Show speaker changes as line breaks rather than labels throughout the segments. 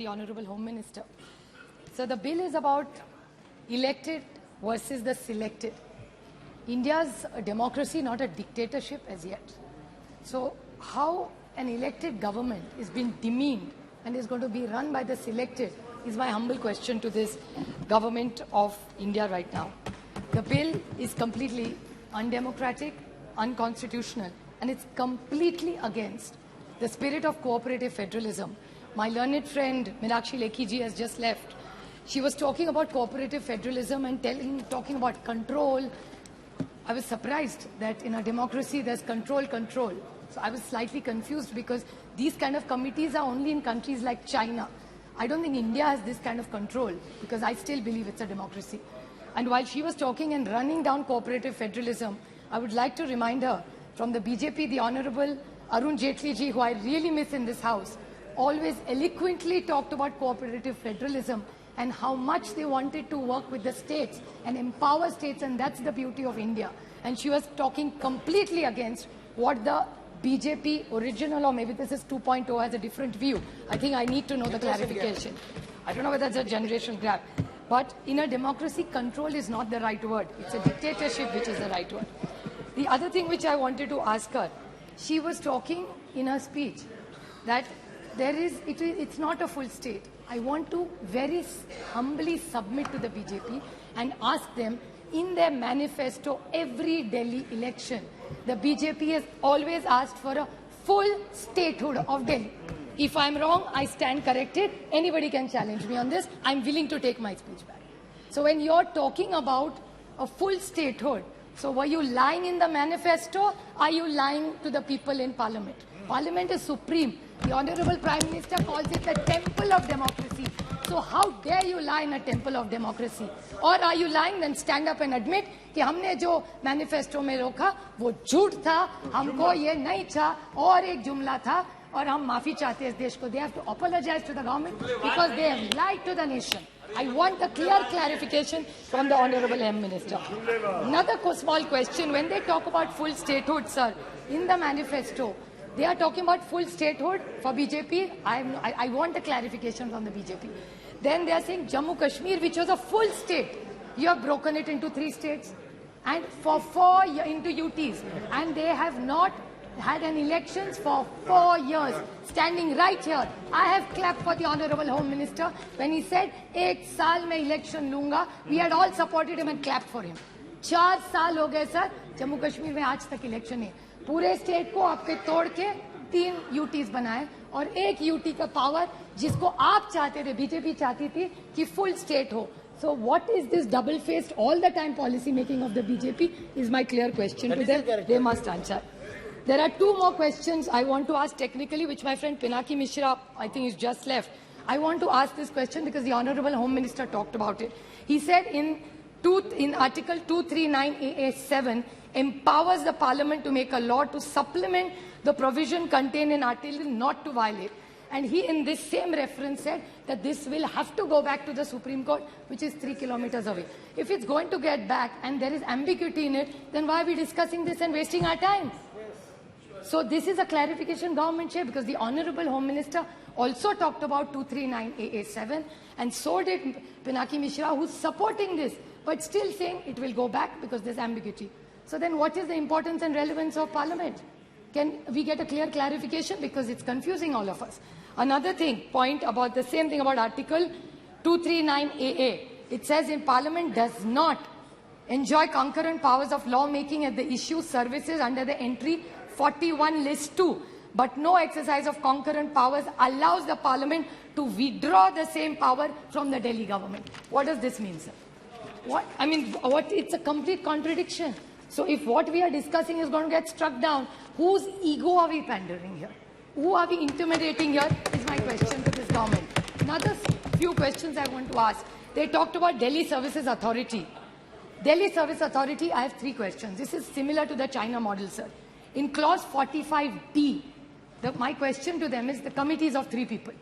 The Honorable Home Minister. So the bill is about elected versus the selected. India's a democracy, not a dictatorship as yet. So how an elected government is being demeaned and is going to be run by the selected is my humble question to this government of India right now. The bill is completely undemocratic, unconstitutional, and it's completely against the spirit of cooperative federalism. My learned friend Meenakshi Lekhi ji has just left. She was talking about cooperative federalism and talking about control. I was surprised that in a democracy there's control. So I was slightly confused because these kind of committees are only in countries like China. I don't think India has this kind of control because I still believe it's a democracy. And while she was talking and running down cooperative federalism, I would like to remind her from the BJP, the Honorable Arvind Kejriwal ji, who I really miss in this house, always eloquently talked about cooperative federalism and how much they wanted to work with the states and empower states, and that's the beauty of India. And she was talking completely against what the BJP original, or maybe this is 2.0, has a different view. I think I need to know the clarification. I don't know whether it's a generation gap. But in a democracy, control is not the right word. It's a dictatorship which is the right word. The other thing which I wanted to ask her, she was talking in her speech that it's not a full state. I want to very humbly submit to the BJP and ask them, in their manifesto, every Delhi election, the BJP has always asked for a full statehood of Delhi. If I'm wrong, I stand corrected. Anybody can challenge me on this. I'm willing to take my speech back. So when you're talking about a full statehood, so were you lying in the manifesto? Are you lying to the people in Parliament? Parliament is supreme. The Honorable Prime Minister calls it the temple of democracy. So how dare you lie in a temple of democracy? Or are you lying, then stand up and admit कि हमने जो manifesto में रोका वो झूठ था, हमको ये नहीं था और एक जुमला था और हम माफी चाहते हैं इस देश को. They have to apologize to the government because they have lied to the nation. I want a clear clarification from the Honorable Home Minister. Another small question, when they talk about full statehood, sir, in the manifesto, they are talking about full statehood for BJP. I want a clarification from the BJP. Then they are saying Jammu Kashmir, which was a full state, you have broken it into 3 states and for 4 into UTs, and they have not had an elections for 4 years. Standing right here, I have clapped for the Honorable Home Minister when he said, 1 saal mein election lunga. We had all supported him and clapped for him. 4 saal ho gaye, sir. Jammu Kashmir mein aaj tak election hai. पूरे state को आपके तोड़ के 3 UTs बनाए और 1 UT का power जिसको आप चाहते थे, बीजेपी चाहती थी कि फुल स्टेट हो. So what is this double-faced all the time policy making of the BJP is my clear question to them. They must answer. There are 2 more questions I want to ask technically, which my friend Pinaki Mishra, I think, is just left. I want to ask this question because the Honorable Home Minister talked about it. He said in Article 239AA7 empowers the Parliament to make a law to supplement the provision contained in Article not to violate. And he, in this same reference, said that this will have to go back to the Supreme Court, which is 3 kilometers away. If it's going to get back and there is ambiguity in it, then why are we discussing this and wasting our time? So this is a clarification government share, because the Honorable Home Minister also talked about 239AA7, and so did Pinaki Mishra, who's supporting this, but still saying it will go back because there's ambiguity. So then what is the importance and relevance of Parliament? Can we get a clear clarification? Because it's confusing all of us. Another point about the same thing about Article 239AA. It says in Parliament does not enjoy concurrent powers of lawmaking at the issue services under the entry 41 list 2. But no exercise of concurrent powers allows the Parliament to withdraw the same power from the Delhi government. What does this mean, sir? It's a complete contradiction. So if what we are discussing is going to get struck down, whose ego are we pandering here? Who are we intimidating here is my question to this government. Another few questions I want to ask. They talked about Delhi Services Authority. Delhi Service Authority, I have 3 questions. This is similar to the China model, sir. In clause 45D, my question to them is the committees of 3 people.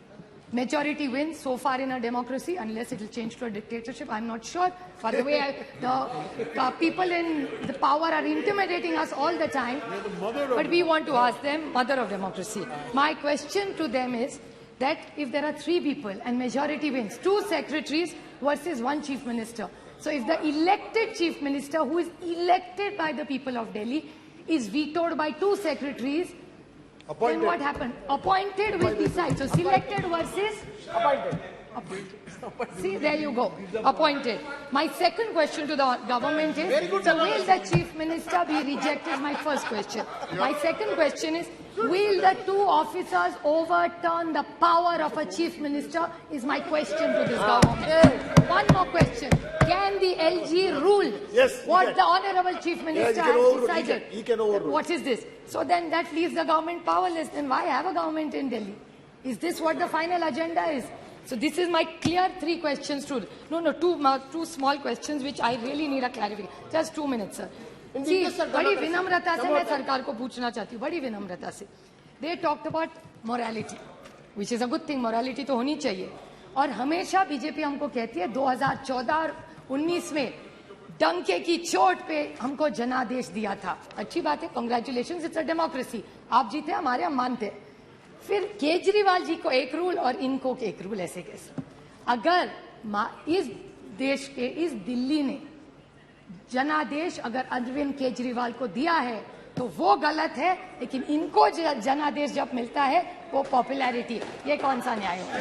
Majority wins so far in a democracy, unless it will change to a dictatorship. I'm not sure. By the way, the people in the power are intimidating us all the time. But we want to ask them, mother of democracy. My question to them is, that if there are 3 people and majority wins, 2 secretaries versus 1 chief minister. So if the elected chief minister, who is elected by the people of Delhi, is vetoed by 2 secretaries, then what happened? Appointed will decide. So selected versus appointed. See, there you go. Appointed. My second question to the government is, will the chief minister be rejected? My first question. My second question is, will the 2 officers overturn the power of a chief minister? Is my question to this government. One more question. Can the LG rule what the honorable chief minister has decided?
He can overrule.
What is this? So then that leaves the government powerless. Then why have a government in Delhi? Is this what the final agenda is? So this is my clear 3 questions to, two small questions which I really need a clarification. Just 2 minutes, sir. See, बड़ी विनम्रता से मैं सरकार को पूछना चाहती हूँ, बड़ी विनम्रता से. They talked about morality, which is a good thing. Morality तो होनी चाहिए. और हमेशा बीजेपी हमको कहती है 2014 और 19 में डंके की चोट पे हमको जनादेश दिया था. अच्छी बात है, कांग्रेचुलेशंस, इट्स अ डेमोक्रेसी. आप जीते, हमारे हम मानते. फिर केजरीवाल जी को एक रूल और इनको एक रूल, ऐसे कैसे? अगर इस देश के, इस दिल्ली ने जनादेश अगर अरविंद केजरीवाल को दिया है तो वो गलत है, लेकिन इनको जनादेश जब मिलता है वो पॉपुलैरिटी. ये कौन सा न्याय होगा?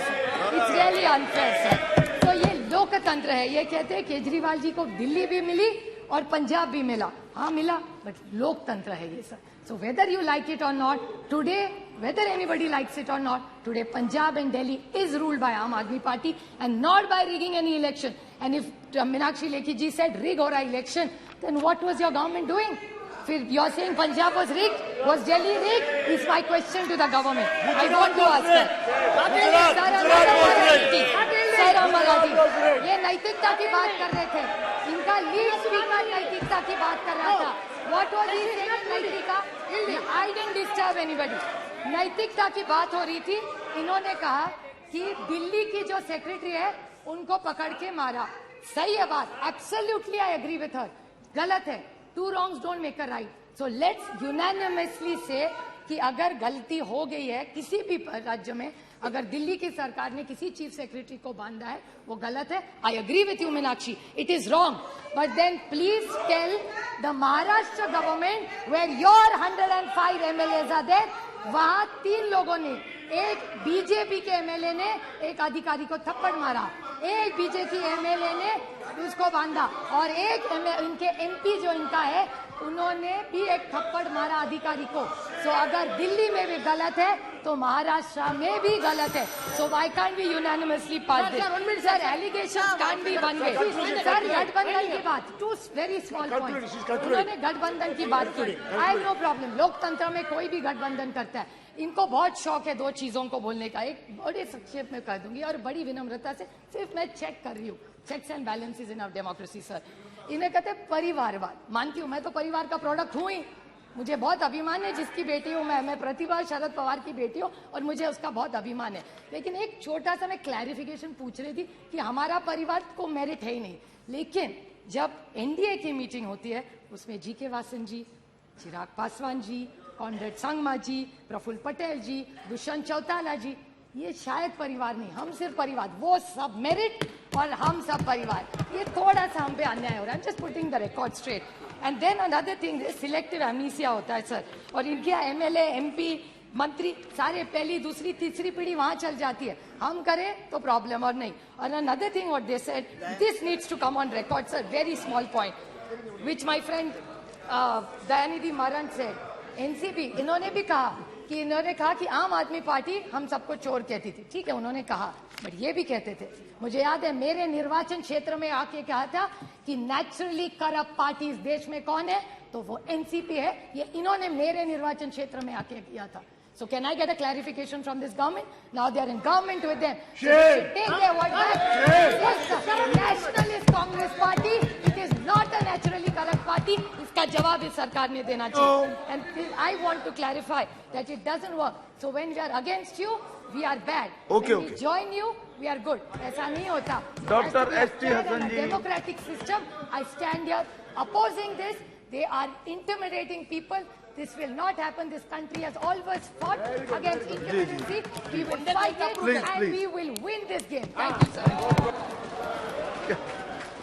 It's really unfair sir. तो ये लोकतंत्र है. ये कहते हैं केजरीवाल जी को दिल्ली भी मिली और पंजाब भी मिला. हाँ मिला, बट लोकतंत्र है ये sir. So whether you like it or not, today, whether anybody likes it or not, today Punjab and Delhi is ruled by Aam Aadmi Party and not by rigging any election. And if Meenakshi Lekhi ji said rig or election, then what was your government doing? You are saying Punjab was rigged? Was Delhi rigged? Is my question to the government. I want to ask her. Sir Amalati, ये नैतिकता की बात कर रहे थे. इनका lead speaker नैतिकता की बात कर रहा था. What was he saying? नैतिकता? I didn't disturb anybody. नैतिकता की बात हो रही थी. इन्होंने कहा कि दिल्ली की जो सेक्रेटरी है उनको पकड़ के मारा. सही है बात. Absolutely I agree with her. गलत है. 2 wrongs don't make a right. So let's unanimously say कि अगर गलती हो गई है किसी भी राज्य में, अगर दिल्ली की सरकार ने किसी चीफ सेक्रेटरी को बांधा है, वो गलत है. I agree with you, Meenakshi. It is wrong. But then please tell the Maharashtra government where your 105 MLAs are there, वहाँ 3 लोगों ने, एक बीजेपी के एमएलए ने एक अधिकारी को थप्पड़ मारा, एक बीजेपी एमएलए ने उसको बांधा, और एक इनके एमपी जो इनका है उन्होंने भी एक थप्पड़ मारा अधिकारी को. सो अगर दिल्ली में भी गलत है तो महाराष्ट्र में भी गलत है. So why can't be unanimously pass this? Sir allegation can't be one way. Sir गठबंधन की बात, 2 वेरी स्मॉल पॉइंट्स. उन्होंने गठबंधन की बात की. I have no problem. लोकतंत्र में कोई भी गठबंधन करता है. इनको बहुत शौक है 2 चीजों को बोलने का. एक बड़े संक्षेप में कर दूंगी और बड़ी विनम्रता से सिर्फ मैं चेक कर रही हूँ. Checks and balances in our democracy sir. इन्हें कहते हैं परिवारवाद. मानती हूँ, मैं तो परिवार का प्रोडक्ट हूँ ही. मुझे बहुत अभिमान है जिसकी बेटी हूँ मैं प्रतिभा शरद पवार की बेटी हूँ और मुझे उसका बहुत अभिमान है. लेकिन एक छोटा सा मैं क्लैरिफिकेशन पूछ रही थी कि हमारा परिवार को मेरिट है ही नहीं. लेकिन जब एनडीए की मीटिंग होती है उसमें जी.के. वासन जी, चिराग पासवान जी, कॉमरेड संगमा जी, प्रफुल्ल पटेल जी, दुष्यंत चौटाला जी, ये शायद परिवार नहीं, हम सिर्फ परिवार. वो सब मेरिट और हम सब परिवार. ये थोड़ा सा हम पे अन्याय हो रहा है. Just putting the record straight. And then another thing, selective amnesia होता है सर. और इनके एमएलए, एमपी, मंत्री सारे पहली, दूसरी, तीसरी पीढ़ी वहां चल जाती है. हम करें तो प्रॉब्लम और नहीं. और another thing what they said, this needs to come on record sir. Very small point which my friend Dayanidhi Maran said. NCP इन्होंने भी कहा कि आम आदमी पार्टी हम सबको चोर कहती थी. ठीक है, उन्होंने कहा, बट ये भी कहते थे, मुझे याद है मेरे निर्वाचन क्षेत्र में आके कहा था कि नेचुरली करप्ट पार्टी इस देश में कौन है, तो वो एनसीपी है. ये इन्होंने मेरे निर्वाचन क्षेत्र में आके किया था. So can I get a clarification from this government? Now they are in government with them. So they should take their word back. Yes, Nationalist Congress Party, it is not a naturally corrupt party. इसका जवाब इस सरकार ने देना चाहिए. And I want to clarify that it doesn't work. So when we are against you, we are bad. When we join you, we are good. ऐसा नहीं होता.
Dr. S.T. Hassan ji.
Democratic system. I stand here opposing this. They are intimidating people. This will not happen. This country has always fought against incumbency. We will fight it
Please,
and
please.
we will win this game. Thank you, sir.